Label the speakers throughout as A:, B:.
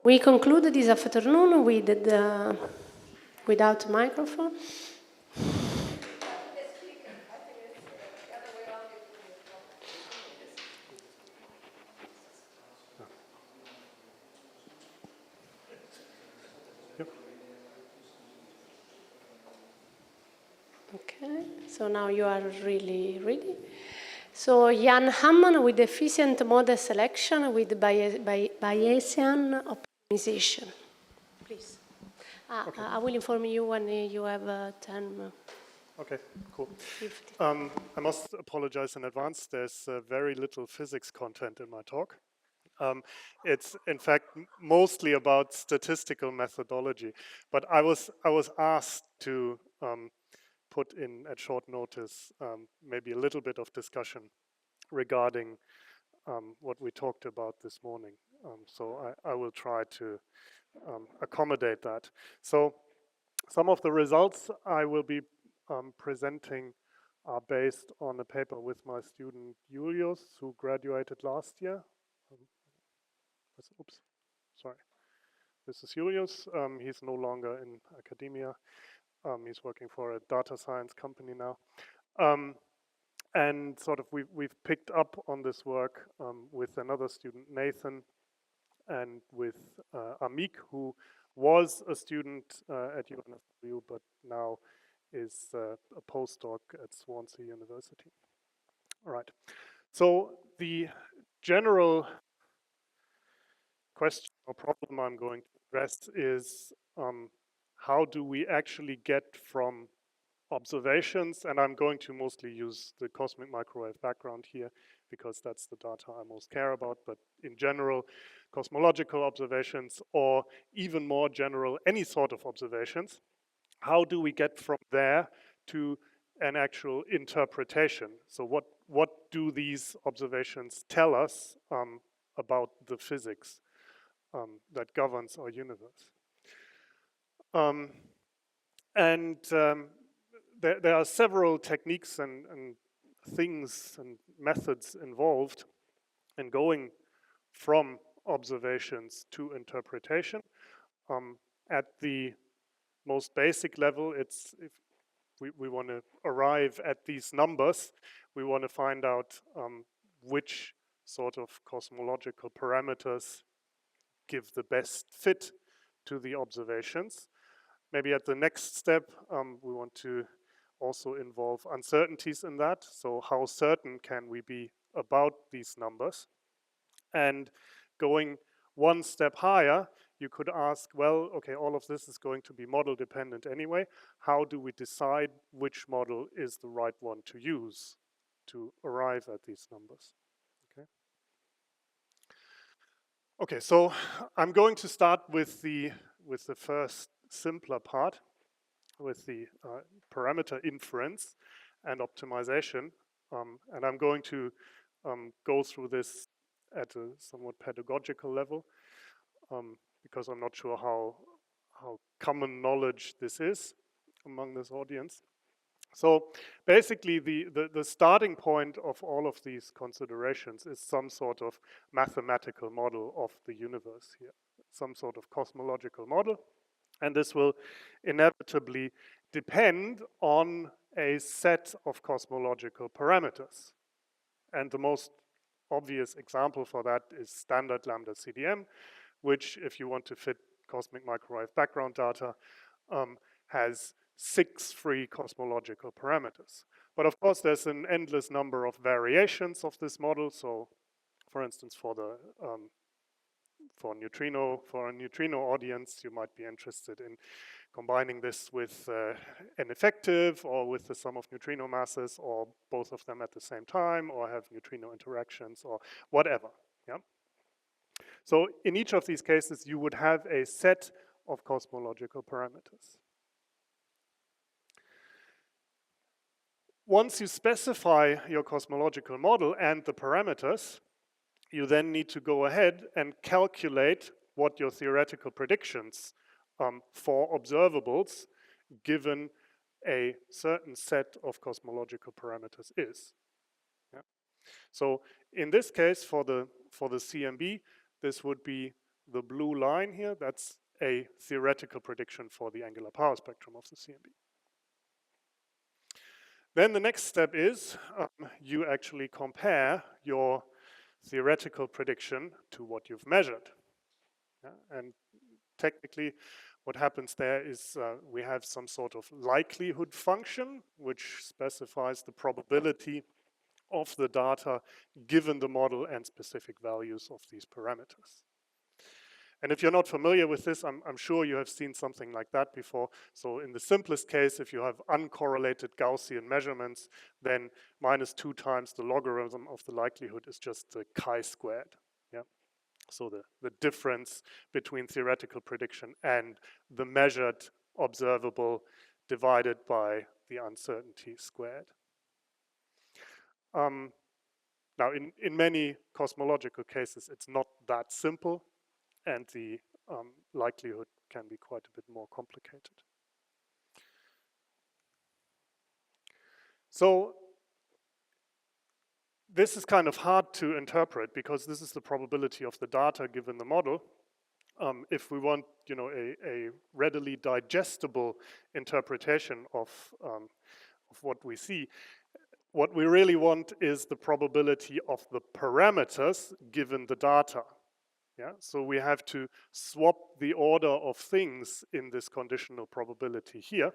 A: we concluded this afternoon with the without microphone. Okay, so now you are really ready. So Jan Hamann with efficient model selection with Bayesian optimization. Please.
B: Okay.
A: I will inform you when you have 10.
B: Okay, cool.
A: 50.
B: I must apologize in advance. There's very little physics content in my talk. It's in fact mostly about statistical methodology. But I was asked to put in at short notice maybe a little bit of discussion regarding what we talked about this morning. So I will try to accommodate that. So some of the results I will be presenting are based on a paper with my student Julius, who graduated last year. Oops, sorry. This is Julius. He's no longer in academia. He's working for a data science company now. And sort of we've picked up on this work with another student, Nathan, and with Amik, who was a student at UNSW, but now is a postdoc at Swansea University. All right. So the general question or problem I'm going to address is how do we actually get from observations, and I'm going to mostly use the cosmic microwave background here because that's the data I most care about, but in general, cosmological observations, or even more general, any sort of observations, how do we get from there to an actual interpretation? So what do these observations tell us about the physics that governs our universe? There are several techniques and things and methods involved in going from observations to interpretation. At the most basic level, it's if we want to arrive at these numbers, we want to find out which sort of cosmological parameters give the best fit to the observations. Maybe at the next step, we want to also involve uncertainties in that. So how certain can we be about these numbers? And going one step higher, you could ask, well, okay, all of this is going to be model dependent anyway. How do we decide which model is the right one to use to arrive at these numbers? Okay, so I'm going to start with the first simpler part, with the parameter inference and optimization. And I'm going to go through this at a somewhat pedagogical level because I'm not sure how common knowledge this is among this audience. So basically the starting point of all of these considerations is some sort of mathematical model of the universe here, some sort of cosmological model. And this will inevitably depend on a set of cosmological parameters. And the most obvious example for that is standard lambda CDM, which, if you want to fit cosmic microwave background data, has 6 free cosmological parameters. But of course, there's an endless number of variations of this model. So, for instance, for a neutrino audience, you might be interested in combining this with an effective, or with the sum of neutrino masses, or both of them at the same time, or have neutrino interactions, or whatever. Yeah. So in each of these cases, you would have a set of cosmological parameters. Once you specify your cosmological model and the parameters, you then need to go ahead and calculate what your theoretical predictions for observables given a certain set of cosmological parameters is. Yeah. So in this case, for the CMB, this would be the blue line here, that's a theoretical prediction for the angular power spectrum of the CMB. Then the next step is you actually compare your theoretical prediction to what you've measured. Yeah? And technically, what happens there is we have some sort of likelihood function which specifies the probability of the data given the model and specific values of these parameters. And if you're not familiar with this, I'm sure you have seen something like that before. So in the simplest case, if you have uncorrelated Gaussian measurements, then -2 times the logarithm of the likelihood is just the chi-squared. Yeah. So the difference between theoretical prediction and the measured observable divided by the uncertainty squared. Now, in many cosmological cases, it's not that simple, and the likelihood can be quite a bit more complicated. So this is kind of hard to interpret because this is the probability of the data given the model. If we want, a readily digestible interpretation of what we see, what we really want is the probability of the parameters given the data. Yeah, so we have to swap the order of things in this conditional probability here.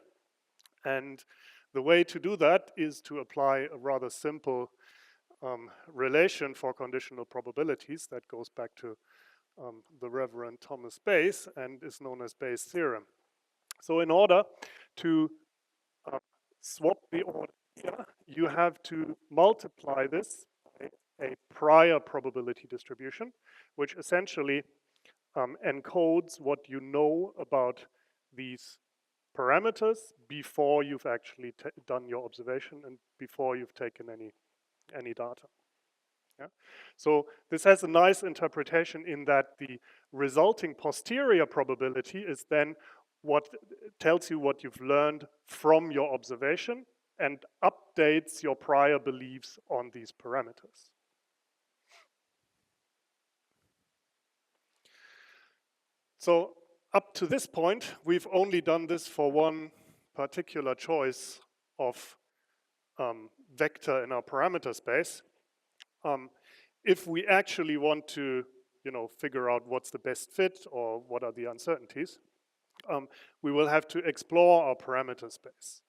B: And the way to do that is to apply a rather simple relation for conditional probabilities that goes back to the Reverend Thomas Bayes and is known as Bayes' theorem. So in order to swap the order here, you have to multiply this by a prior probability distribution, which essentially encodes what you know about these parameters before you've actually done your observation and before you've taken any data. Yeah? So this has a nice interpretation in that the resulting posterior probability is then what tells you what you've learned from your observation and updates your prior beliefs on these parameters. So up to this point, we've only done this for one particular choice of vector in our parameter space. If we actually want to, figure out what's the best fit or what are the uncertainties, we will have to explore our parameter space.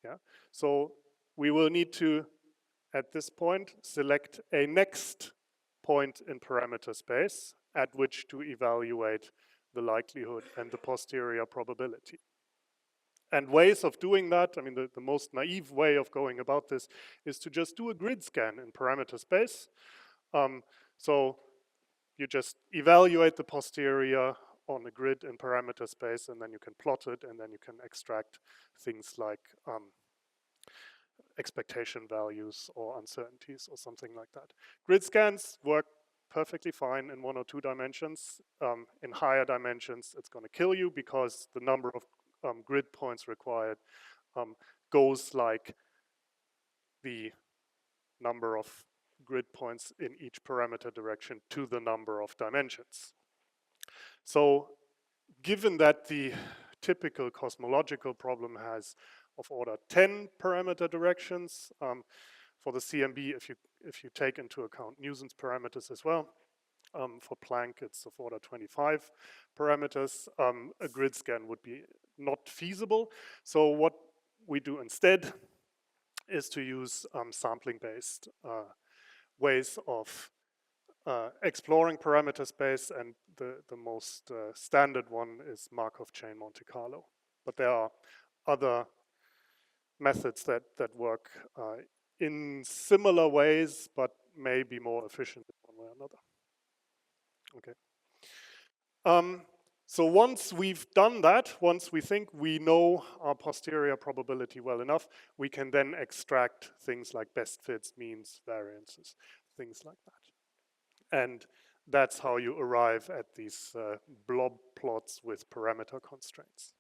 B: Yeah. So we will need to, at this point, select a next point in parameter space at which to evaluate the likelihood and the posterior probability. And ways of doing that, I mean, the most naive way of going about this is to just do a grid scan in parameter space. So you just evaluate the posterior on a grid in parameter space, and then you can plot it, and then you can extract things like expectation values or uncertainties or something like that. Grid scans work perfectly fine in 1 or 2 dimensions. In higher dimensions, it's going to kill you because the number of grid points required goes like the number of grid points in each parameter direction to the number of dimensions. So given that the typical cosmological problem has of order 10 parameter directions, for the CMB, if you take into account Newton's parameters as well, for Planck, it's of order 25 parameters. A grid scan would be not feasible. So what we do instead is to use sampling-based ways of exploring parameter space, and the most standard one is Markov chain Monte Carlo. But there are other methods that work in similar ways, but may be more efficient in one way or another. Okay. So once we've done that, once we think we know our posterior probability well enough, we can then extract things like best fits, means, variances, things like that. And that's how you arrive at these blob plots with parameter constraints.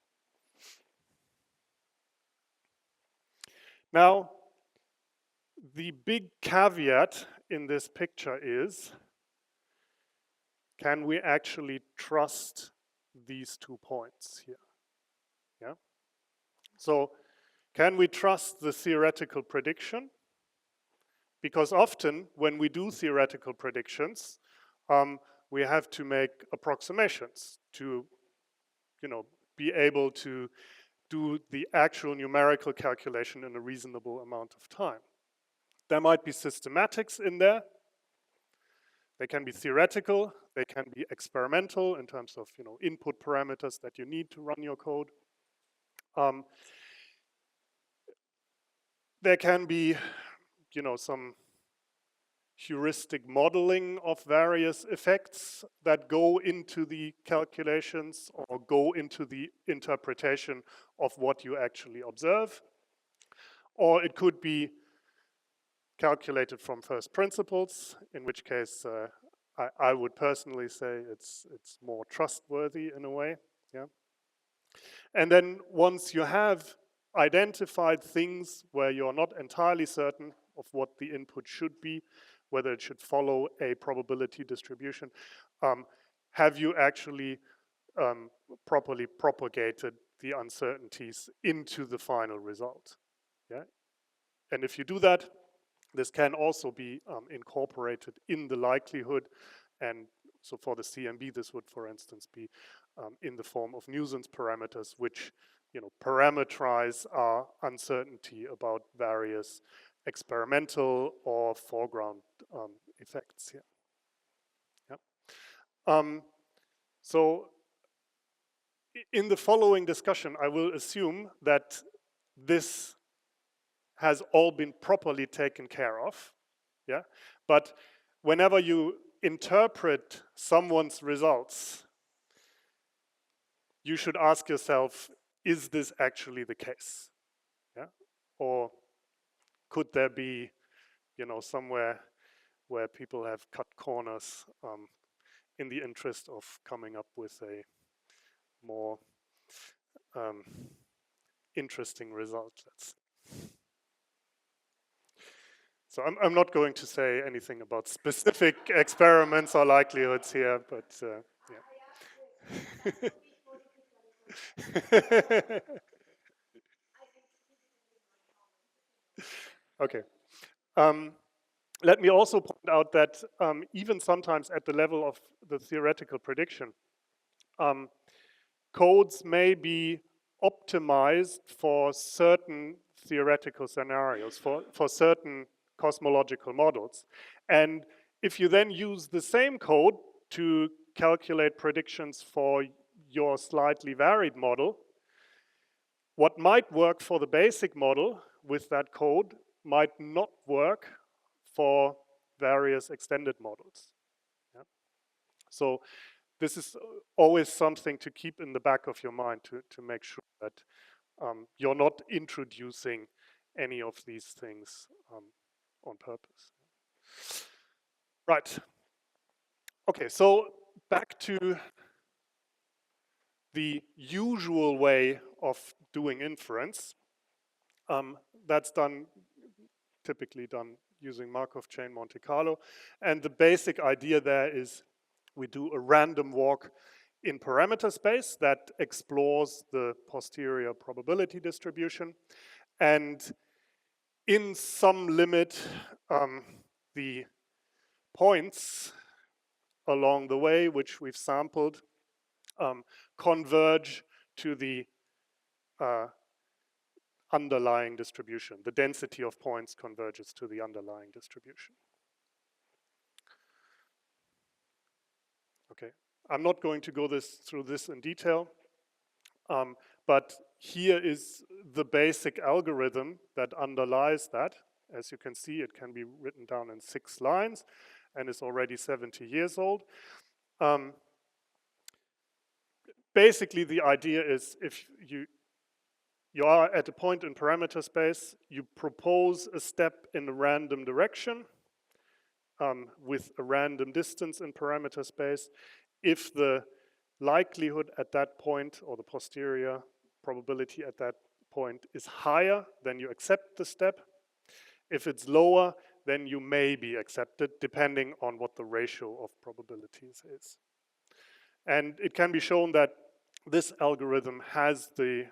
B: Now, the big caveat in this picture is can we actually trust these 2 points here? Yeah. So can we trust the theoretical prediction? Because often when we do theoretical predictions, we have to make approximations to, be able to do the actual numerical calculation in a reasonable amount of time. There might be systematics in there. They can be theoretical. They can be experimental in terms of, input parameters that you need to run your code. There can be, some heuristic modeling of various effects that go into the calculations or go into the interpretation of what you actually observe. Or it could be calculated from first principles, in which case I would personally say it's more trustworthy in a way. Yeah. And then once you have identified things where you're not entirely certain of what the input should be, whether it should follow a probability distribution, have you actually properly propagated the uncertainties into the final result? Yeah? And if you do that, this can also be incorporated in the likelihood. And so for the CMB, this would, for instance, be in the form of nuisance parameters, which parameterize our uncertainty about various experimental or foreground effects here. Yeah. So in the following discussion, I will assume that this has all been properly taken care of. Yeah. But whenever you interpret someone's results, you should ask yourself, is this actually the case? Yeah? Or could there be, somewhere where people have cut corners in the interest of coming up with a more interesting result, let's say. So I'm not going to say anything about specific experiments or likelihoods here, but yeah. Okay. Let me also point out that even sometimes at the level of the theoretical prediction, codes may be optimized for certain theoretical scenarios, for certain cosmological models. And if you then use the same code to calculate predictions for your slightly varied model, what might work for the basic model with that code might not work for various extended models. Yeah? So this is always something to keep in the back of your mind to make sure that you're not introducing any of these things on purpose. Right. Okay, so back to the usual way of doing inference. That's typically done using Markov chain Monte Carlo. And the basic idea there is we do a random walk in parameter space that explores the posterior probability distribution. And in some limit, the points along the way, which we've sampled, converge to the underlying distribution. The density of points converges to the underlying distribution. Okay, I'm not going to go through this in detail, but here is the basic algorithm that underlies that. As you can see, it can be written down in 6 lines and is already 70 years old. Basically, the idea is if you are at a point in parameter space, you propose a step in a random direction with a random distance in parameter space. If the likelihood at that point or the posterior probability at that point is higher, then you accept the step. If it's lower, then you may be accepted, depending on what the ratio of probabilities is. And it can be shown that this algorithm has the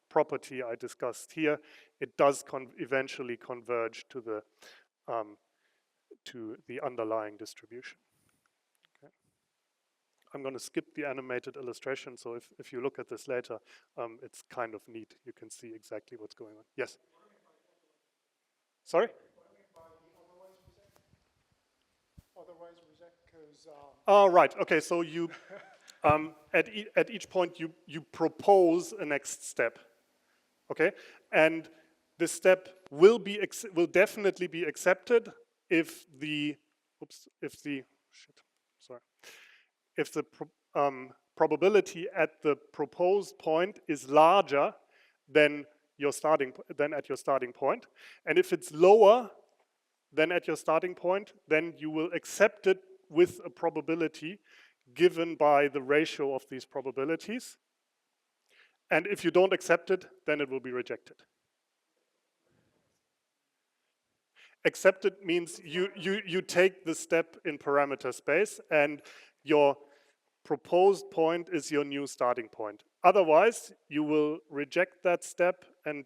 B: property I discussed here. It does eventually converge to the underlying distribution. Okay. I'm going to skip the animated illustration, so if you look at this later, it's kind of neat. You can see exactly what's going on. Yes? Sorry?
C: Otherwise reject because...
B: Oh, right. Okay, so you, at each point, you propose a next step. Okay? And this step will definitely be accepted if the probability at the proposed point is larger than at your starting point, and if it's lower than at your starting point, then you will accept it with a probability given by the ratio of these probabilities, and if you don't accept it, then it will be rejected. Accepted means you take the step in parameter space, and your proposed point is your new starting point. Otherwise, you will reject that step and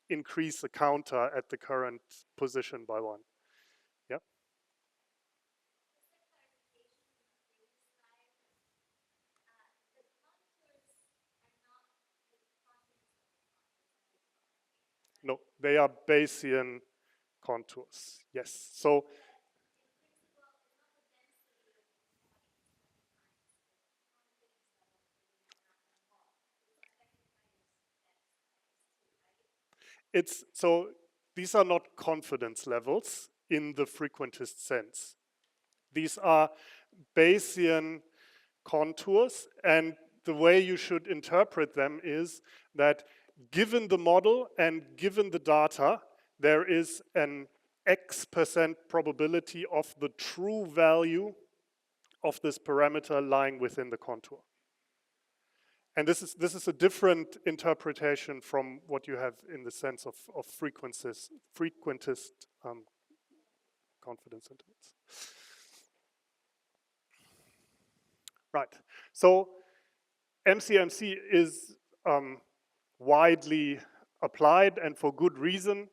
B: increase the counter at the current position by 1. Yeah? No, they are Bayesian contours. Yes. So these are not confidence levels in the frequentist sense. These are Bayesian contours, and the way you should interpret them is that given the model and given the data, there is an X% probability of the true value of this parameter lying within the contour. And this is a different interpretation from what you have in the sense of frequentist confidence intervals. Right. So MCMC is widely applied, and for good reasons,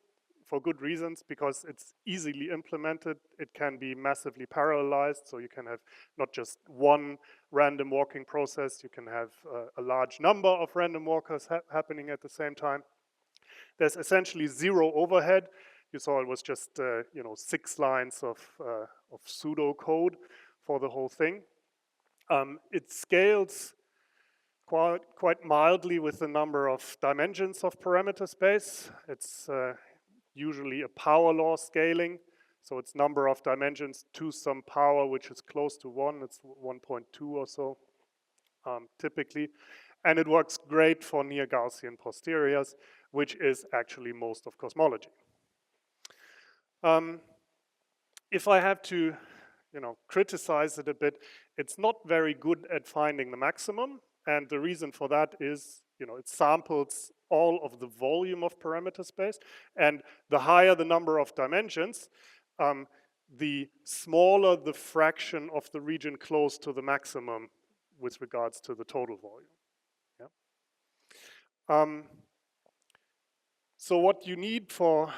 B: because it's easily implemented. It can be massively parallelized, so you can have not just one random walking process, you can have a large number of random walkers happening at the same time. There's essentially zero overhead. You saw it was just 6 lines of pseudo code for the whole thing. It scales quite mildly with the number of dimensions of parameter space. It's usually a power law scaling, so it's number of dimensions to some power which is close to 1. It's 1.2 or so, typically. And it works great for near Gaussian posteriors, which is actually most of cosmology. If I have to criticize it a bit, it's not very good at finding the maximum, and the reason for that is it samples all of the volume of parameter space, and the higher the number of dimensions, the smaller the fraction of the region close to the maximum with regards to the total volume. Yeah? So what you need for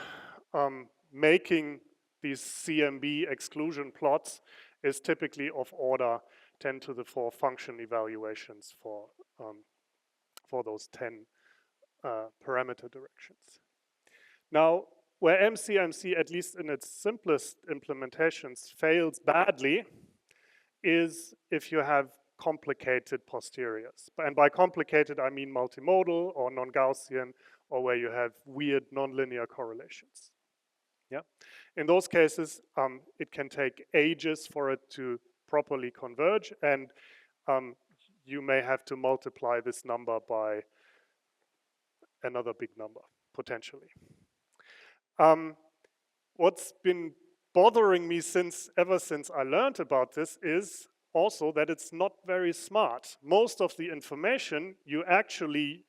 B: making these CMB exclusion plots is typically of order 10 to the 4 function evaluations for those 10 parameter directions. Now, where MCMC, at least in its simplest implementations, fails badly is if you have complicated posteriors. And by complicated, I mean multimodal or non-Gaussian, or where you have weird nonlinear correlations. Yeah? In those cases, it can take ages for it to properly converge, and you may have to multiply this number by another big number, potentially. What's been bothering me ever since I learned about this is also that it's not very smart. Most of the information you actually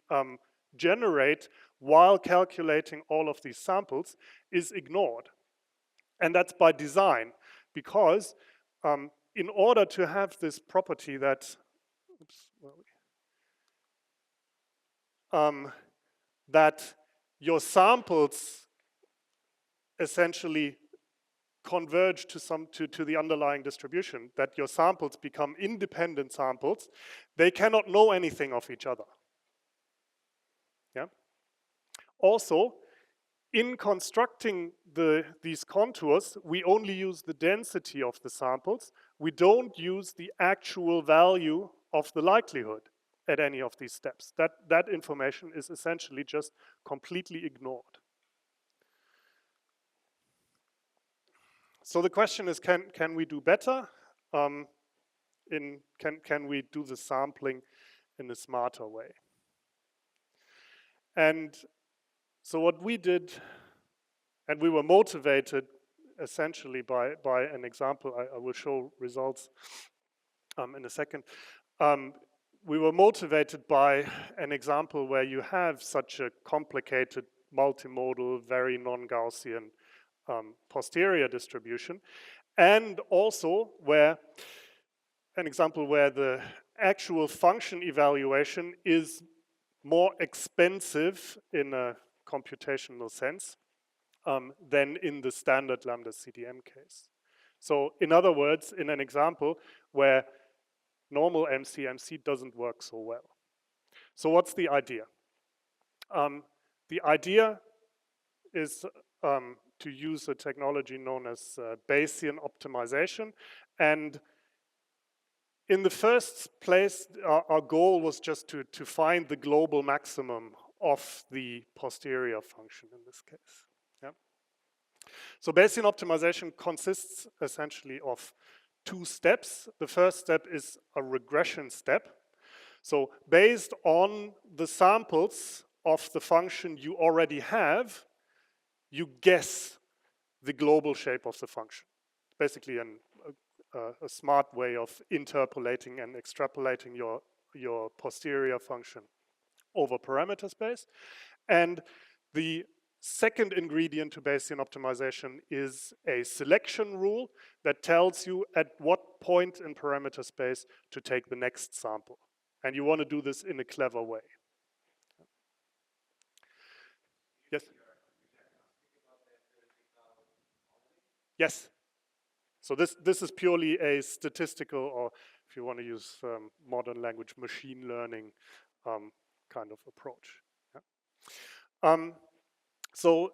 B: generate while calculating all of these samples is ignored. And that's by design, because in order to have this property that, oops, where are we? That your samples essentially converge to the underlying distribution, that your samples become independent samples, they cannot know anything of each other. Yeah. Also, in constructing these contours, we only use the density of the samples. We don't use the actual value of the likelihood at any of these steps. That information is essentially just completely ignored. So the question is, can we do better? Can we do the sampling in a smarter way? And so what we did, and we were motivated essentially by an example. I will show results in a second. We were motivated by an example where you have such a complicated, multimodal, very non-Gaussian posterior distribution, and also where an example where the actual function evaluation is more expensive in a computational sense than in the standard lambda CDM case. So in other words, in an example where normal MC doesn't work so well. So what's the idea? The idea is to use a technology known as Bayesian optimization. And in the first place, our goal was just to find the global maximum of the posterior function in this case. Yeah. So Bayesian optimization consists essentially of two steps. The first step is a regression step. So based on the samples of the function you already have, you guess the global shape of the function. Basically a smart way of interpolating and extrapolating your posterior function over parameter space. And the second ingredient to Bayesian optimization is a selection rule that tells you at what point in parameter space to take the next sample. And you want to do this in a clever way. Yes? Yes. So this is purely a statistical, or if you want to use modern language, machine learning kind of approach. Yeah. So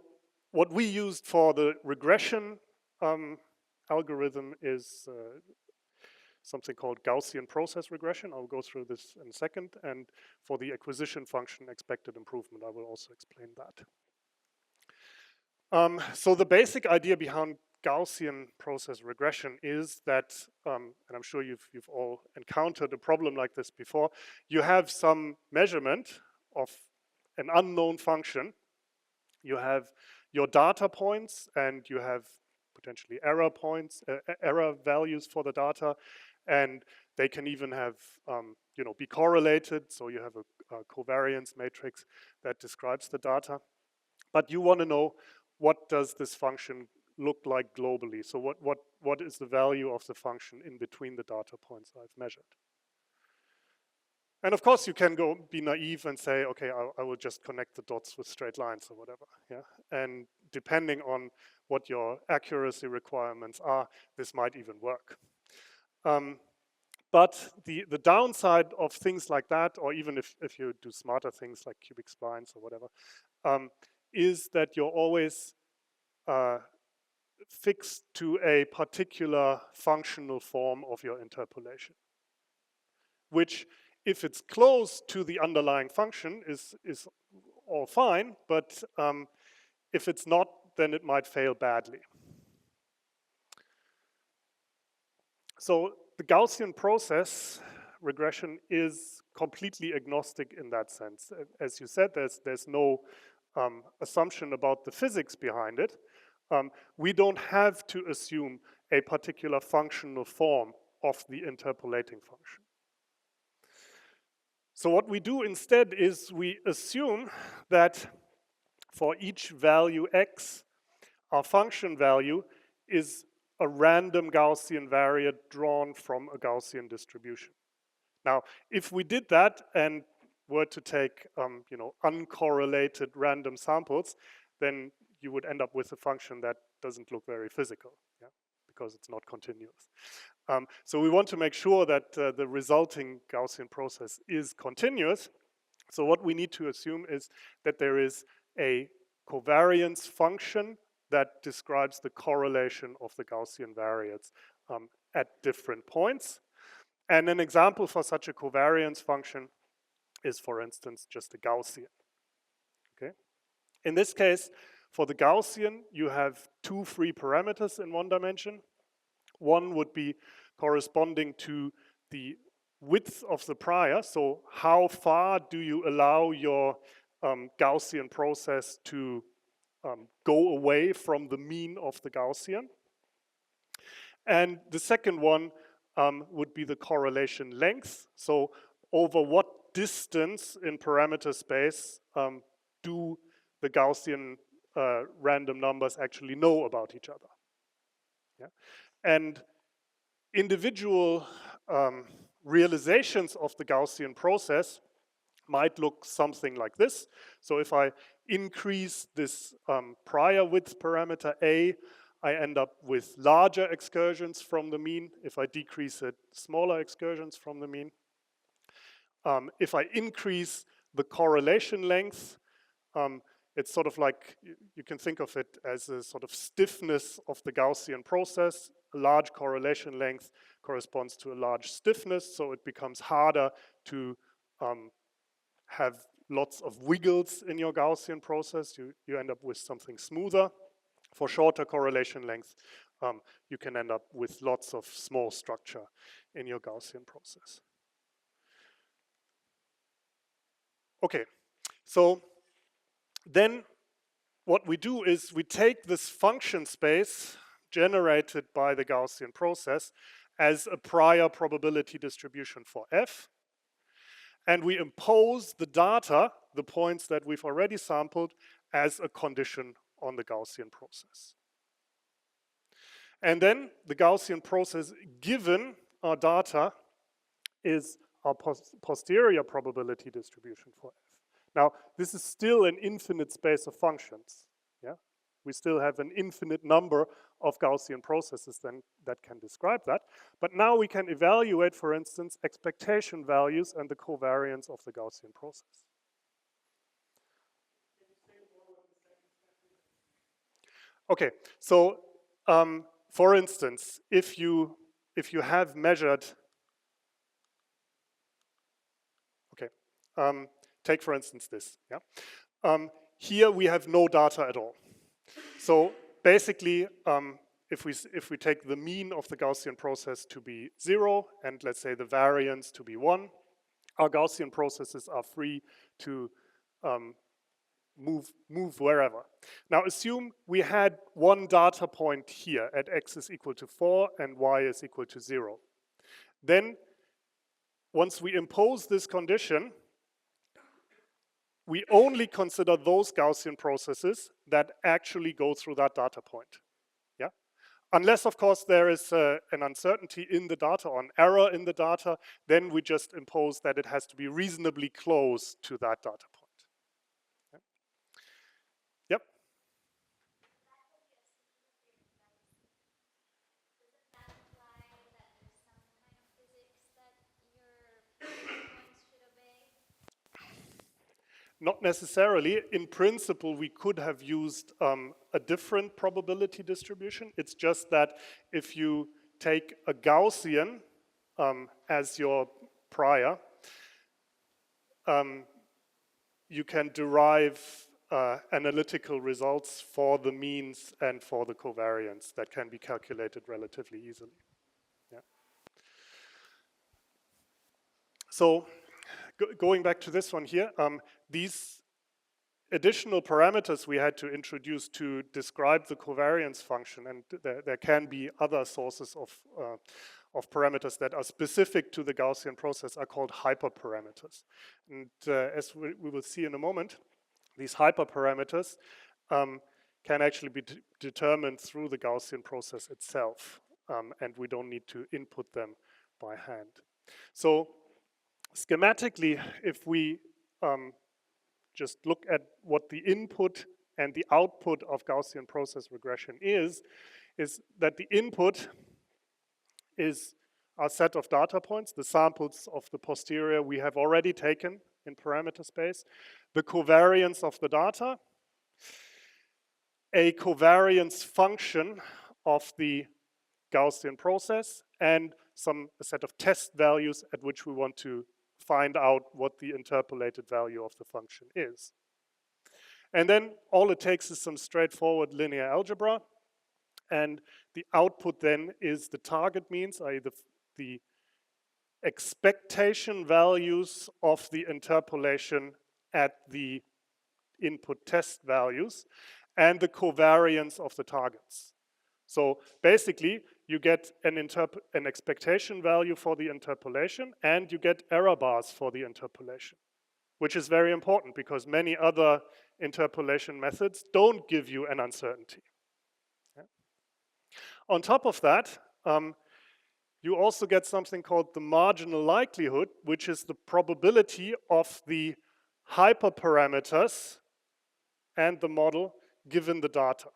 B: what we used for the regression algorithm is something called Gaussian process regression. I'll go through this in a second. And for the acquisition function expected improvement, I will also explain that. So the basic idea behind Gaussian process regression is that, and I'm sure you've all encountered a problem like this before, you have some measurement of an unknown function. You have your data points, and you have potentially error points, error values for the data, and they can even have, be correlated. So you have a covariance matrix that describes the data. But you want to know, what does this function look like globally? So what is the value of the function in between the data points I've measured? And of course, you can be naive and say, okay, I will just connect the dots with straight lines or whatever. Yeah. And depending on what your accuracy requirements are, this might even work. But the downside of things like that, or even if you do smarter things like cubic splines or whatever, is that you're always fixed to a particular functional form of your interpolation, which, if it's close to the underlying function, is all fine, but if it's not, then it might fail badly. So the Gaussian process regression is completely agnostic in that sense. As you said, there's no assumption about the physics behind it. We don't have to assume a particular functional form of the interpolating function. So what we do instead is we assume that for each value x, our function value is a random Gaussian variate drawn from a Gaussian distribution. Now, if we did that and were to take uncorrelated random samples, then you would end up with a function that doesn't look very physical, yeah, because it's not continuous. So we want to make sure that the resulting Gaussian process is continuous. So what we need to assume is that there is a covariance function that describes the correlation of the Gaussian variates at different points. And an example for such a covariance function is, for instance, just a Gaussian. Okay? In this case, for the Gaussian, you have two free parameters in one dimension. One would be corresponding to the width of the prior, so how far do you allow your Gaussian process to go away from the mean of the Gaussian. And the second one would be the correlation length, so over what distance in parameter space do the Gaussian random numbers actually know about each other. Yeah? And individual realizations of the Gaussian process might look something like this. So if I increase this prior width parameter A, I end up with larger excursions from the mean. If I decrease it, smaller excursions from the mean. If I increase the correlation length, it's sort of like, you can think of it as a sort of stiffness of the Gaussian process. A large correlation length corresponds to a large stiffness, so it becomes harder to have lots of wiggles in your Gaussian process. You end up with something smoother. For shorter correlation length, you can end up with lots of small structure in your Gaussian process. Okay, so then what we do is we take this function space generated by the Gaussian process as a prior probability distribution for f, and we impose the data, the points that we've already sampled, as a condition on the Gaussian process. And then the Gaussian process given our data is our posterior probability distribution for f. Now, this is still an infinite space of functions. Yeah? We still have an infinite number of Gaussian processes then that can describe that. But now we can evaluate, for instance, expectation values and the covariance of the Gaussian process. Okay, so for instance, if you have measured, okay, take for instance this. Yeah, here we have no data at all. So basically, if we take the mean of the Gaussian process to be 0 and let's say the variance to be 1, our Gaussian processes are free to move wherever. Now assume we had one data point here at x is equal to 4 and y is equal to 0. Then once we impose this condition, we only consider those Gaussian processes that actually go through that data point. Yeah? Unless, of course, there is an uncertainty in the data or an error in the data, then we just impose that it has to be reasonably close to that data point. Yeah? Yep. Not necessarily. In principle, we could have used a different probability distribution. It's just that if you take a Gaussian as your prior, you can derive analytical results for the means and for the covariance that can be calculated relatively easily. Yeah. So, going back to this one here, these additional parameters we had to introduce to describe the covariance function, and there can be other sources of parameters that are specific to the Gaussian process, are called hyperparameters. And as we will see in a moment, these hyperparameters can actually be determined through the Gaussian process itself, and we don't need to input them by hand. So schematically, if we just look at what the input and the output of Gaussian process regression is that the input is a set of data points, the samples of the posterior we have already taken in parameter space, the covariance of the data, a covariance function of the Gaussian process, and a set of test values at which we want to find out what the interpolated value of the function is. And then all it takes is some straightforward linear algebra, and the output then is the target means, i.e. the expectation values of the interpolation at the input test values, and the covariance of the targets. So basically, you get an expectation value for the interpolation, and you get error bars for the interpolation, which is very important because many other interpolation methods don't give you an uncertainty. Yeah. On top of that, you also get something called the marginal likelihood, which is the probability of the hyperparameters and the model given the data.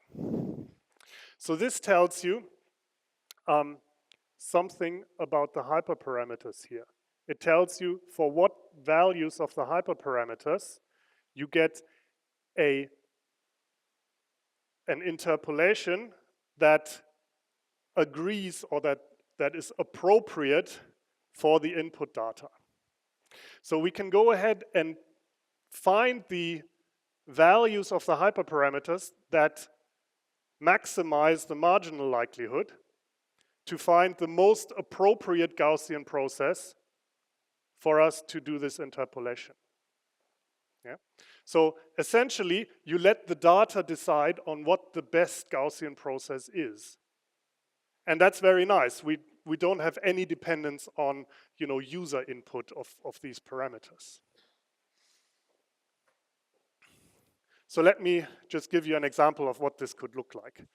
B: So this tells you something about the hyperparameters here. It tells you for what values of the hyperparameters you get an interpolation that agrees or that is appropriate for the input data. So we can go ahead and find the values of the hyperparameters that maximize the marginal likelihood to find the most appropriate Gaussian process for us to do this interpolation. Yeah? So essentially, you let the data decide on what the best Gaussian process is. And that's very nice. We don't have any dependence on, user input of these parameters. So let me just give you an example of what this could look like.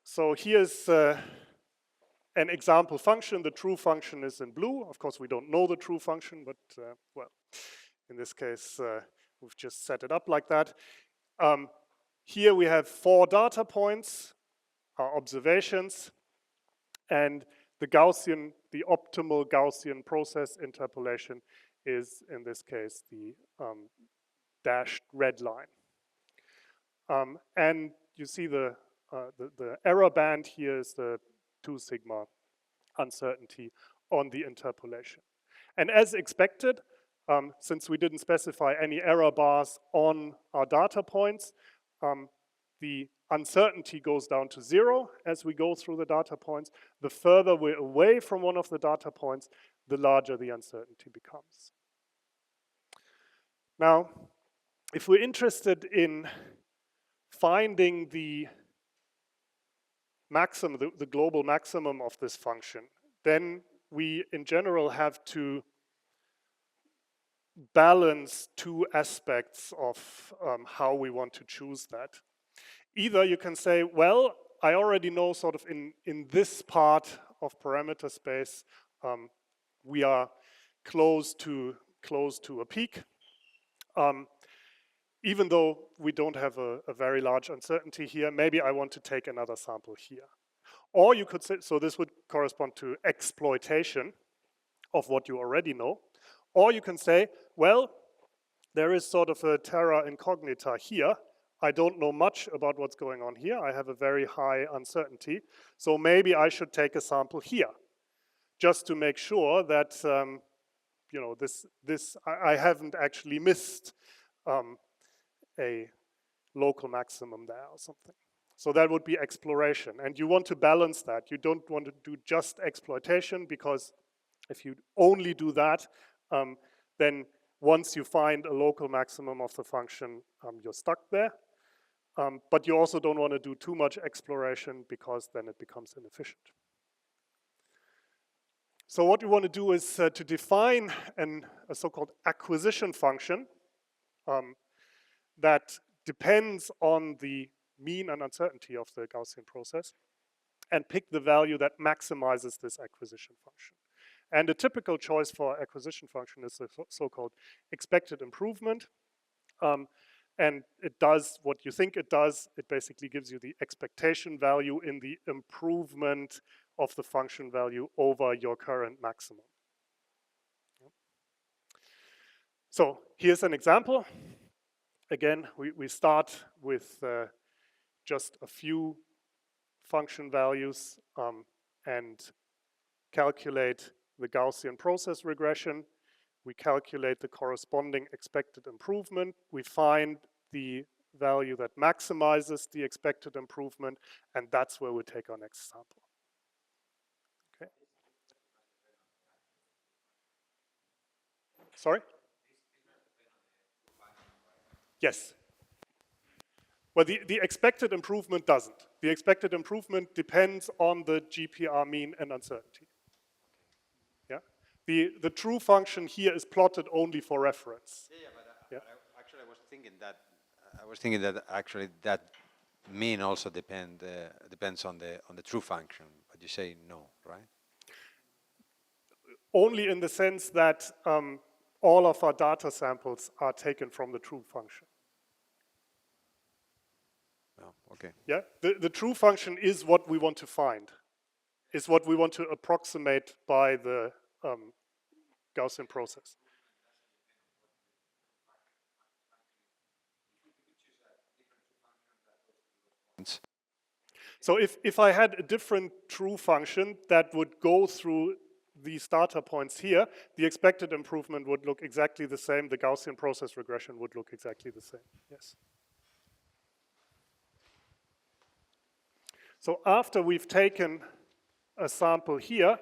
B: So here's an example function. The true function is in blue. Of course, we don't know the true function, but well, in this case, we've just set it up like that. Here we have 4 data points, our observations, and the optimal Gaussian process interpolation is, in this case, the dashed red line. And you see the error band here is the 2 sigma uncertainty on the interpolation. And as expected, since we didn't specify any error bars on our data points, the uncertainty goes down to 0 as we go through the data points. The further we're away from one of the data points, the larger the uncertainty becomes. Now, if we're interested in finding the maximum, the global maximum of this function, then we in general have to balance 2 aspects of how we want to choose that. Either you can say, well, I already know sort of in this part of parameter space, we are close to a peak. Even though we don't have a very large uncertainty here, maybe I want to take another sample here. Or you could say, so this would correspond to exploitation of what you already know. Or you can say, well, there is sort of a terra incognita here. I don't know much about what's going on here. I have a very high uncertainty. So maybe I should take a sample here, just to make sure that I haven't actually missed a local maximum there or something. So that would be exploration. And you want to balance that. You don't want to do just exploitation, because if you only do that, then once you find a local maximum of the function, you're stuck there. But you also don't want to do too much exploration, because then it becomes inefficient. So what we want to do is to define a so-called acquisition function that depends on the mean and uncertainty of the Gaussian process, and pick the value that maximizes this acquisition function. And a typical choice for acquisition function is the so-called expected improvement. And it does what you think it does. It basically gives you the expectation value in the improvement of the function value over your current maximum. So here's an example. Again, we start with just a few function values and calculate the Gaussian process regression. We calculate the corresponding expected improvement. We find the value that maximizes the expected improvement, and that's where we take our next sample. Okay. Sorry? Yes. Well, the expected improvement doesn't. The expected improvement depends on the GPR mean and uncertainty. Yeah. The true function here is plotted only for reference.
D: But actually I was thinking that actually that mean also depends on the true function, but you say no, right?
B: Only in the sense that all of our data samples are taken from the true function.
D: Oh, okay.
B: Yeah, the true function is what we want to find, is what we want to approximate by the Gaussian process. So if I had a different true function that would go through these data points here, the expected improvement would look exactly the same. The Gaussian process regression would look exactly the same. Yes. So after we've taken a sample here,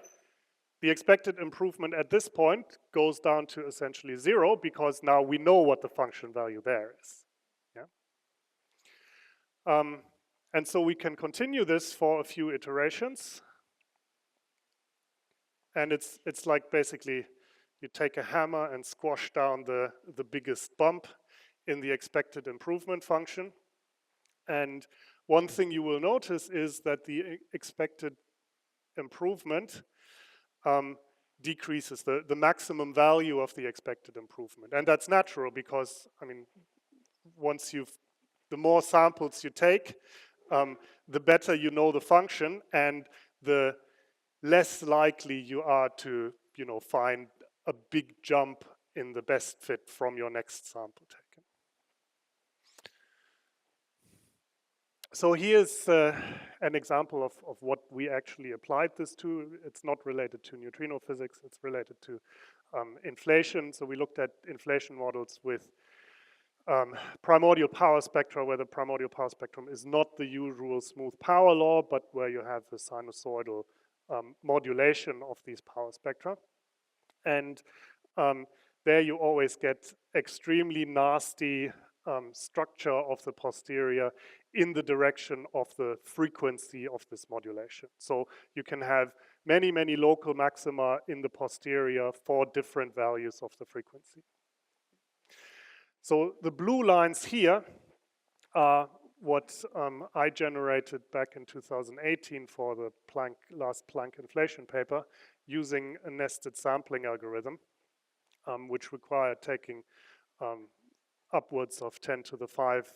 B: the expected improvement at this point goes down to essentially 0 because now we know what the function value there is. Yeah? And so we can continue this for a few iterations. And it's like basically you take a hammer and squash down the biggest bump in the expected improvement function. And one thing you will notice is that the expected improvement decreases the maximum value of the expected improvement. And that's natural because, I mean, the more samples you take, the better you know the function and the less likely you are to, find a big jump in the best fit from your next sample taken. So here's an example of what we actually applied this to. It's not related to neutrino physics, it's related to inflation. So we looked at inflation models with primordial power spectra, where the primordial power spectrum is not the usual smooth power law, but where you have a sinusoidal modulation of these power spectra. And there you always get extremely nasty structure of the posterior in the direction of the frequency of this modulation. So you can have many, many local maxima in the posterior for different values of the frequency. So the blue lines here are what I generated back in 2018 for the last Planck inflation paper using a nested sampling algorithm, which required taking upwards of 10 to the 5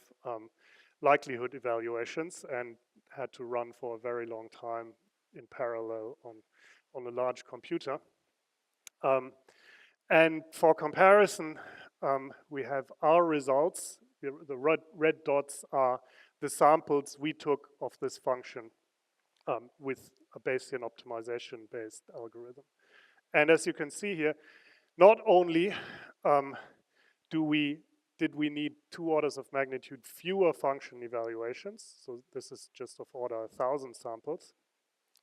B: likelihood evaluations and had to run for a very long time in parallel on a large computer. And for comparison, we have our results. The red dots are the samples we took of this function with a Bayesian optimization-based algorithm. And as you can see here, not only did we need 2 orders of magnitude fewer function evaluations, so this is just of order 1,000 samples,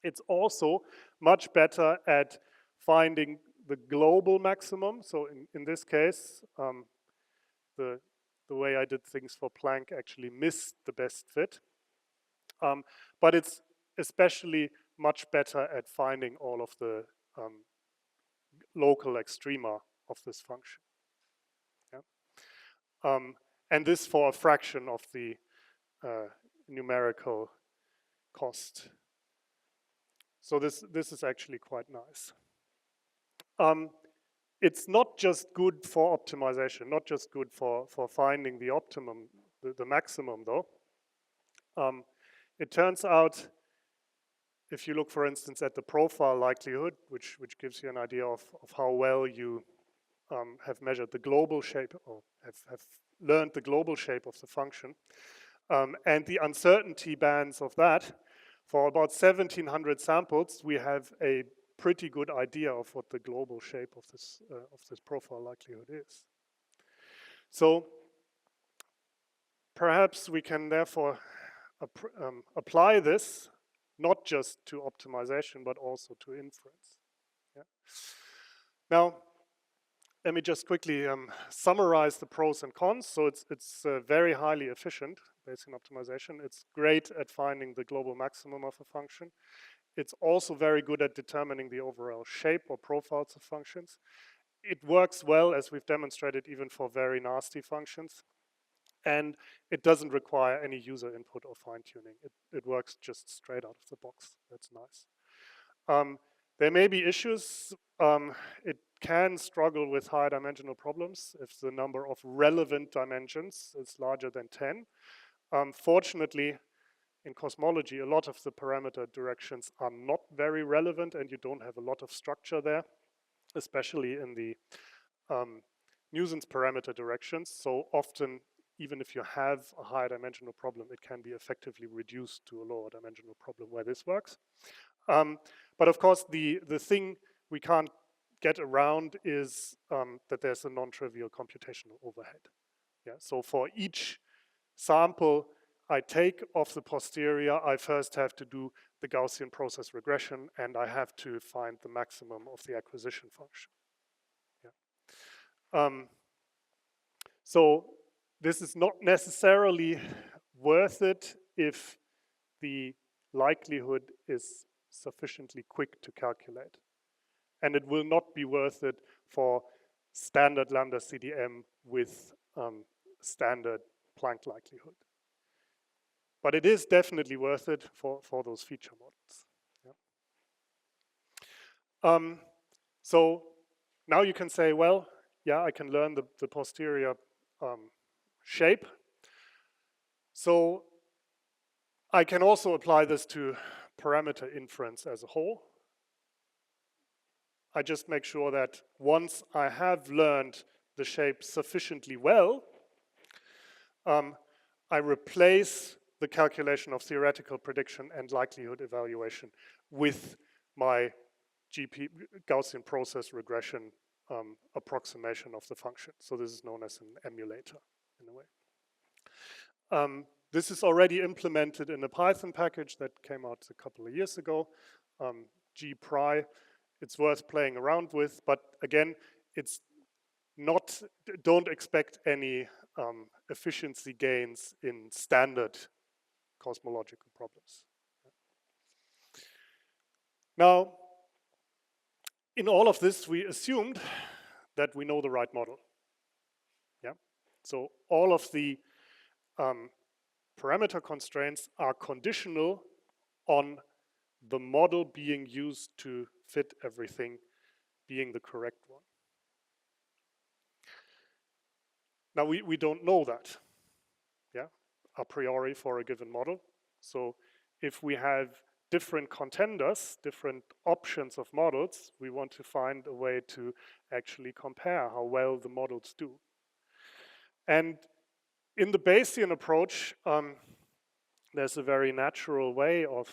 B: it's also much better at finding the global maximum. So in this case, the way I did things for Planck actually missed the best fit. But it's especially much better at finding all of the local extrema of this function. Yeah? and this for a fraction of the numerical cost. So this is actually quite nice. It's not just good for optimization, not just good for finding the optimum, the maximum though. It turns out, if you look, for instance, at the profile likelihood, which gives you an idea of how well you have measured the global shape, or have learned the global shape of the function, and the uncertainty bands of that, for about 1,700 samples, we have a pretty good idea of what the global shape of this profile likelihood is. So perhaps we can therefore apply this not just to optimization, but also to inference. Yeah. Now, let me just quickly summarize the pros and cons. So it's very highly efficient, Bayesian optimization. It's great at finding the global maximum of a function. It's also very good at determining the overall shape or profiles of functions. It works well, as we've demonstrated, even for very nasty functions. And it doesn't require any user input or fine-tuning. It works just straight out of the box. That's nice. There may be issues. It can struggle with high dimensional problems if the number of relevant dimensions is larger than 10. Fortunately, in cosmology, a lot of the parameter directions are not very relevant, and you don't have a lot of structure there, especially in the nuisance parameter directions. So often, even if you have a higher dimensional problem, it can be effectively reduced to a lower dimensional problem where this works. But of course, the thing we can't get around is that there's a non-trivial computational overhead. Yeah, so for each sample I take of the posterior, I first have to do the Gaussian process regression, and I have to find the maximum of the acquisition function. Yeah. So this is not necessarily worth it if the likelihood is sufficiently quick to calculate. And it will not be worth it for standard lambda CDM with standard Planck likelihood. But it is definitely worth it for those feature models. Yeah. So now you can say, well, yeah, I can learn the posterior shape. So I can also apply this to parameter inference as a whole. I just make sure that once I have learned the shape sufficiently well, I replace the calculation of theoretical prediction and likelihood evaluation with my Gaussian process regression approximation of the function. So this is known as an emulator in a way. This is already implemented in a Python package that came out a couple of years ago, gpri. It's worth playing around with, but again, it's not, don't expect any efficiency gains in standard cosmological problems. Now, in all of this, we assumed that we know the right model. Yeah. So all of the parameter constraints are conditional on the model being used to fit everything being the correct one. Now we don't know that, yeah, a priori for a given model. So if we have different contenders, different options of models, we want to find a way to actually compare how well the models do. And in the Bayesian approach, there's a very natural way of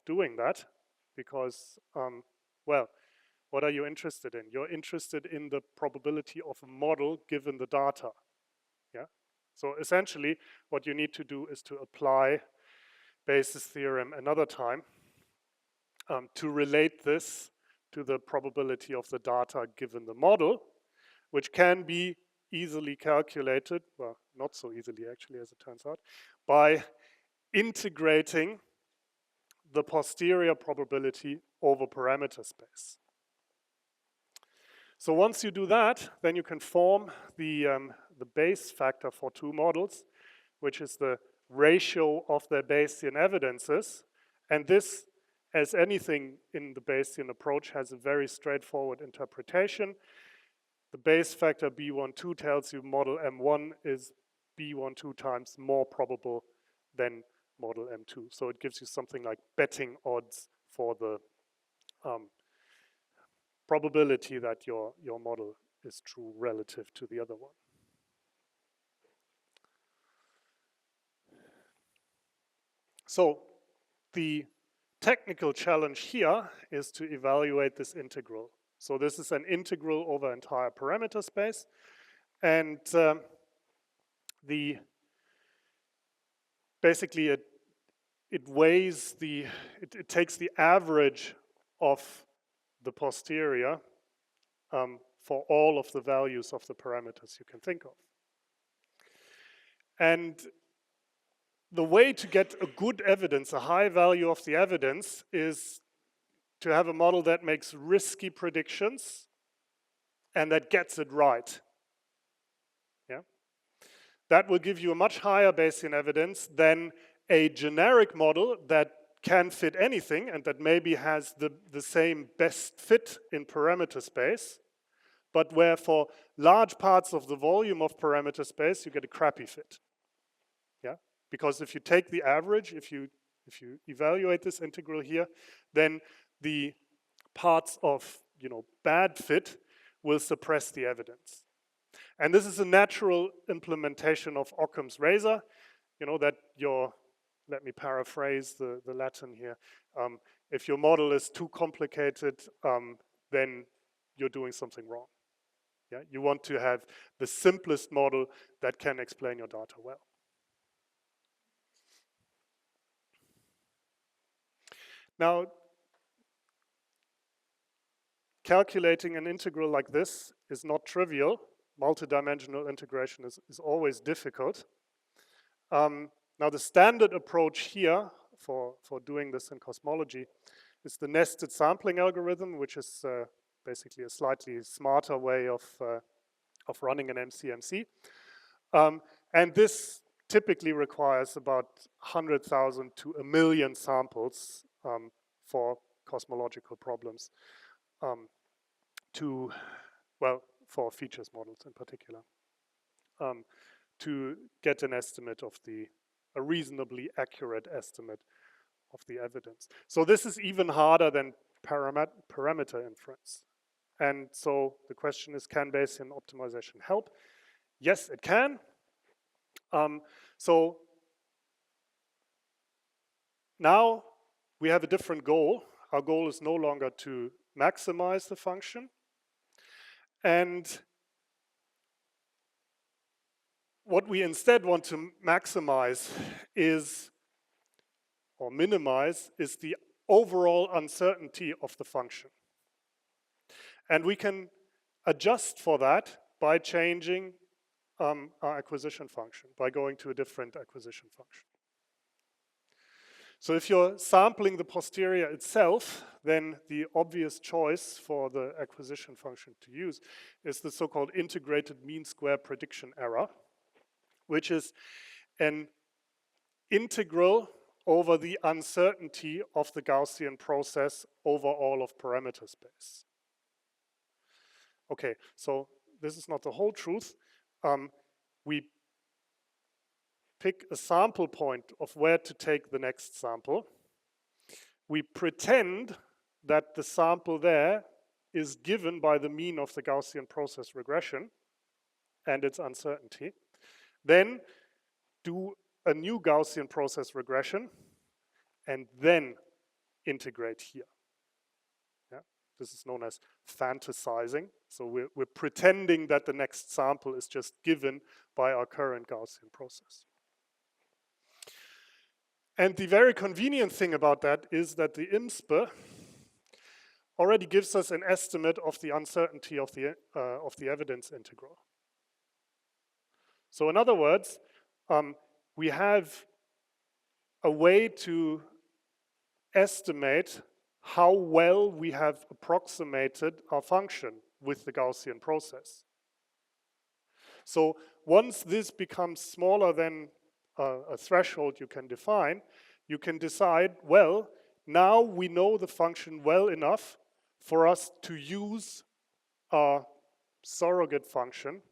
B: doing that because, well, what are you interested in? You're interested in the probability of a model given the data. Yeah. So essentially, what you need to do is to apply Bayes' theorem another time to relate this to the probability of the data given the model, which can be easily calculated, well, not so easily actually, as it turns out, by integrating the posterior probability over parameter space. So once you do that, then you can form the the base factor for two models, which is the ratio of their Bayesian evidences. And this, as anything in the Bayesian approach, has a very straightforward interpretation. The base factor B12 tells you model M1 is B12 times more probable than model M2. So it gives you something like betting odds for the probability that your model is true relative to the other one. So the technical challenge here is to evaluate this integral. So this is an integral over entire parameter space, and basically it weighs it takes the average of the posterior for all of the values of the parameters you can think of. And the way to get a good evidence, a high value of the evidence, is to have a model that makes risky predictions and that gets it right. Yeah? That will give you a much higher Bayesian evidence than a generic model that can fit anything and that maybe has the same best fit in parameter space, but where for large parts of the volume of parameter space, you get a crappy fit. Yeah? Because if you take the average, if you evaluate this integral here, then the parts of bad fit will suppress the evidence. And this is a natural implementation of Occam's razor, that let me paraphrase the Latin here. If your model is too complicated, then you're doing something wrong. Yeah? You want to have the simplest model that can explain your data well. Now, calculating an integral like this is not trivial. Multidimensional integration is always difficult. Now, the standard approach here for doing this in cosmology is the nested sampling algorithm, which is basically a slightly smarter way of running an MCMC. And this typically requires about 100,000 to 1 million samples for cosmological problems, for features models in particular, to get an estimate of a reasonably accurate estimate of the evidence. So this is even harder than parameter inference. And so the question is, can Bayesian optimization help? Yes, it can. So now we have a different goal. Our goal is no longer to maximize the function. And what we instead want to maximize or minimize is the overall uncertainty of the function. And we can adjust for that by changing our acquisition function, by going to a different acquisition function. So if you're sampling the posterior itself, then the obvious choice for the acquisition function to use is the so-called integrated mean square prediction error, which is an integral over the uncertainty of the Gaussian process over all of parameter space. Okay, so this is not the whole truth. We pick a sample point of where to take the next sample. We pretend that the sample there is given by the mean of the Gaussian process regression and its uncertainty. Then do a new Gaussian process regression and then integrate here. Yeah? This is known as fantasizing. So we're pretending that the next sample is just given by our current Gaussian process. And the very convenient thing about that is that the IMSPE already gives us an estimate of the uncertainty of the evidence integral. So in other words, we have a way to estimate how well we have approximated our function with the Gaussian process. So once this becomes smaller than a threshold you can define, you can decide, well, now we know the function well enough for us to use a surrogate function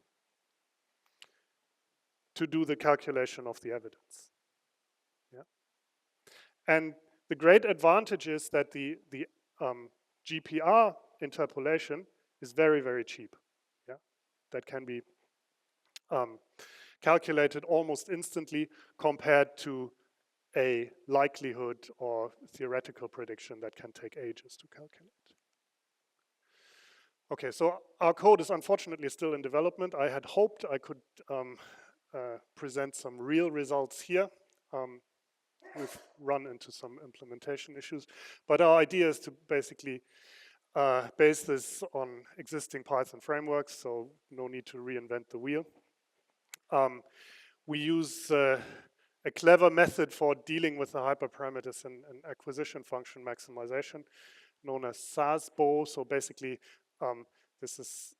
B: to do the calculation of the evidence. Yeah. And the great advantage is that the GPR interpolation is very, very cheap. Yeah. That can be calculated almost instantly compared to a likelihood or theoretical prediction that can take ages to calculate. Okay, so our code is unfortunately still in development. I had hoped I could present some real results here. We've run into some implementation issues, but our idea is to basically base this on existing Python frameworks, so no need to reinvent the wheel. We use a clever method for dealing with the hyperparameters and acquisition function maximization, known as SASBO. So basically, this is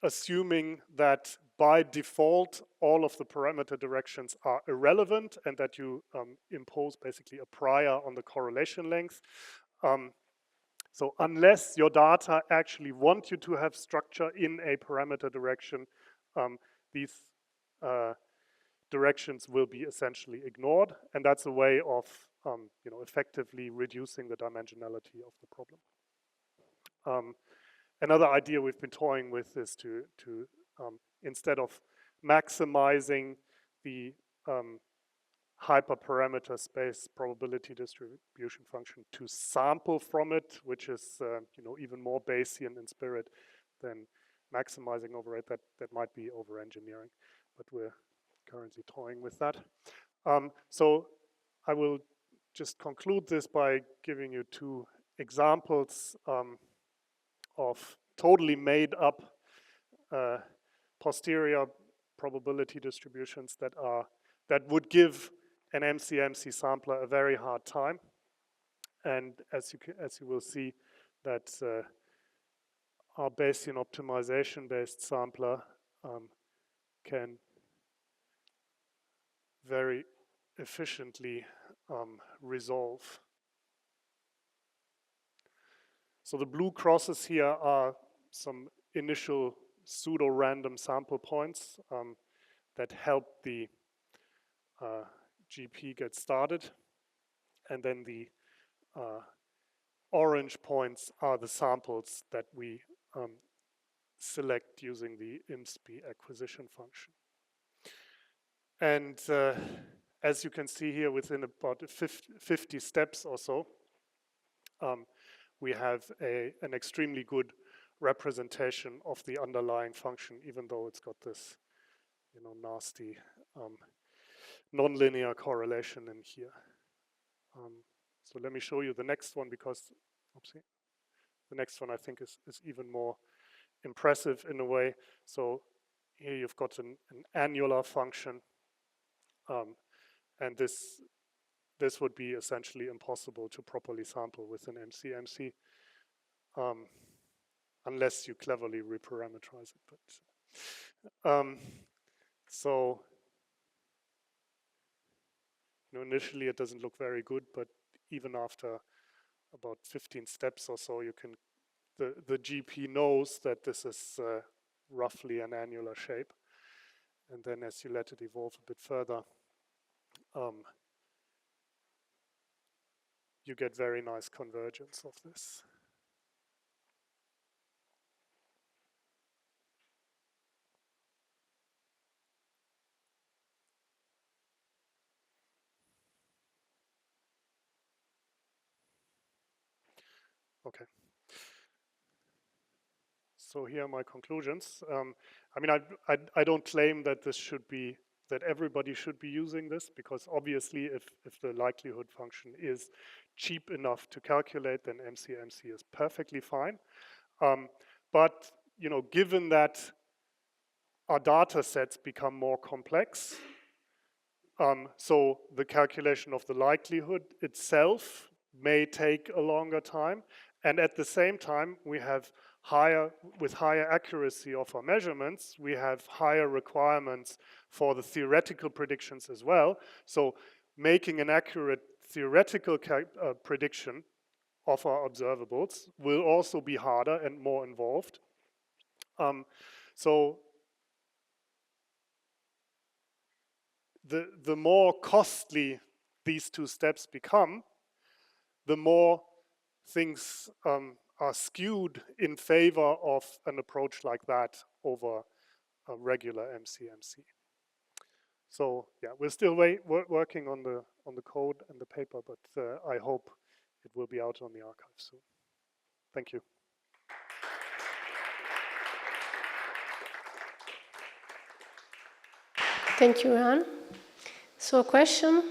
B: assuming that by default, all of the parameter directions are irrelevant and that you impose basically a prior on the correlation length. So unless your data actually want you to have structure in a parameter direction, these directions will be essentially ignored, and that's a way of effectively reducing the dimensionality of the problem. Another idea we've been toying with is to instead of maximizing the hyperparameter space probability distribution function, to sample from it, which is even more Bayesian in spirit than maximizing over it. That might be over engineering, but we're currently toying with that. So I will just conclude this by giving you two examples of totally made up posterior probability distributions that would give an MC-MC sampler a very hard time. And as you will see, that our Bayesian optimization-based sampler can very efficiently resolve. So the blue crosses here are some initial pseudo-random sample points that help the GP get started. And then the orange points are the samples that we select using the IMSP acquisition function. And as you can see here, within about 50 steps or so, we have an extremely good representation of the underlying function, even though it's got this nasty nonlinear correlation in here. So let me show you the next one, because the next one I think is even more impressive in a way. So here you've got an annular function, and this would be essentially impossible to properly sample with an MC-MC unless you cleverly reparameterize it. But so initially it doesn't look very good, but even after about 15 steps or so, the GP knows that this is roughly an annular shape. And then as you let it evolve a bit further, you get very nice convergence of this. Okay. So here are my conclusions. I mean, I don't claim that that everybody should be using this, because obviously if the likelihood function is cheap enough to calculate, then MC-MC is perfectly fine. But given that our data sets become more complex, so the calculation of the likelihood itself may take a longer time, and at the same time we have with higher accuracy of our measurements, we have higher requirements for the theoretical predictions as well. So making an accurate theoretical prediction of our observables will also be harder and more involved. So the more costly these two steps become, the more things are skewed in favor of an approach like that over a regular MCMC. So yeah, we're still working on the code and the paper, but I hope it will be out on the archive soon. Thank you.
A: Thank you, Jan. So question,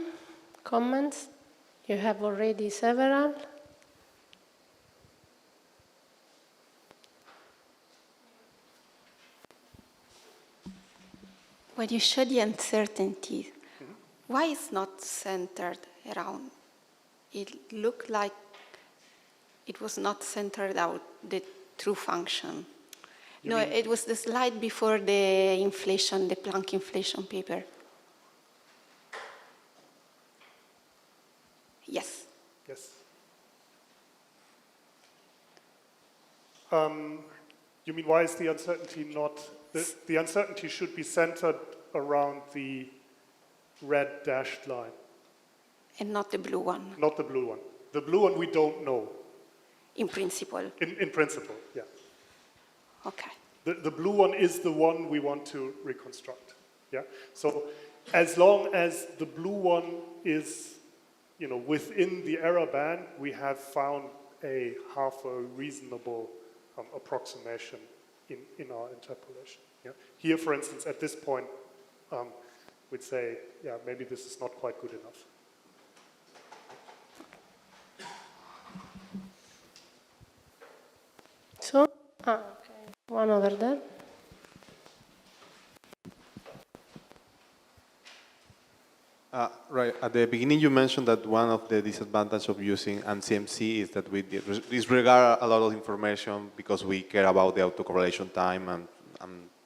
A: comments? You have already several.
E: When you show the uncertainty, why is not centered around? It looked like it was not centered out the true function. No, it was the slide before the inflation, the Planck inflation paper. Yes.
B: Yes. You mean, why is the uncertainty not... The uncertainty should be centered around the red dashed line.
E: And not the blue one.
B: Not the blue one. The blue one we don't know.
E: In principle.
B: In principle, yeah.
E: Okay.
B: The blue one is the one we want to reconstruct. Yeah. So as long as the blue one is, within the error band, we have found a half a reasonable approximation in our interpolation. Yeah. Here, for instance, at this point, we'd say, yeah, maybe this is not quite good enough.
A: So, okay. One over there.
F: Right. At the beginning, you mentioned that one of the disadvantages of using MCMC is that we disregard a lot of information because we care about the autocorrelation time and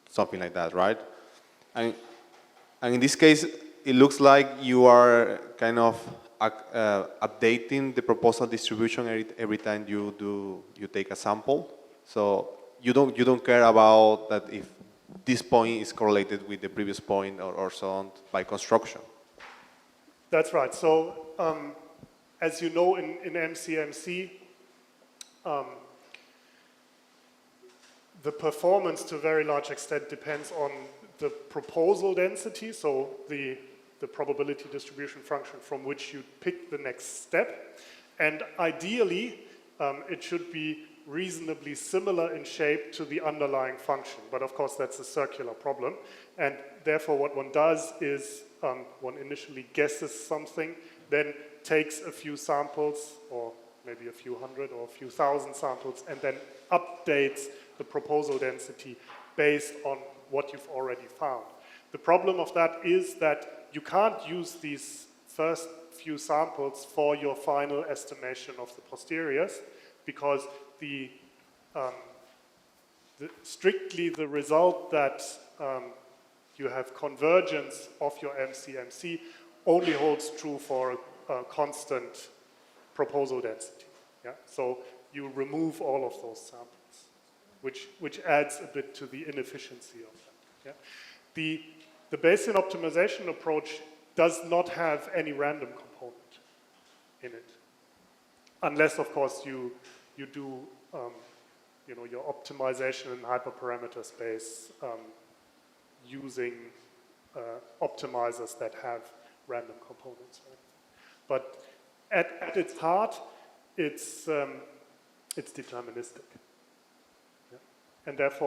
F: something like that, right? And in this case, it looks like you are kind of updating the proposal distribution every time you take a sample. So you don't care about that if this point is correlated with the previous point or so on by construction.
B: That's right. So, as you know, in MCMC, the performance to a very large extent depends on the proposal density, so the probability distribution function from which you pick the next step. And ideally, it should be reasonably similar in shape to the underlying function. But of course, that's a circular problem. And therefore, what one does is one initially guesses something, then takes a few samples, or maybe a few hundred or a few thousand samples, and then updates the proposal density based on what you've already found. The problem of that is that you can't use these first few samples for your final estimation of the posteriors, because strictly the result that you have convergence of your MCMC only holds true for a constant proposal density. Yeah? So you remove all of those samples, which adds a bit to the inefficiency of that. Yeah? The Bayesian optimization approach does not have any random component in it, unless, of course, you do your optimization in hyperparameter space using optimizers that have random components. Right? But at its heart, it's deterministic, yeah? And therefore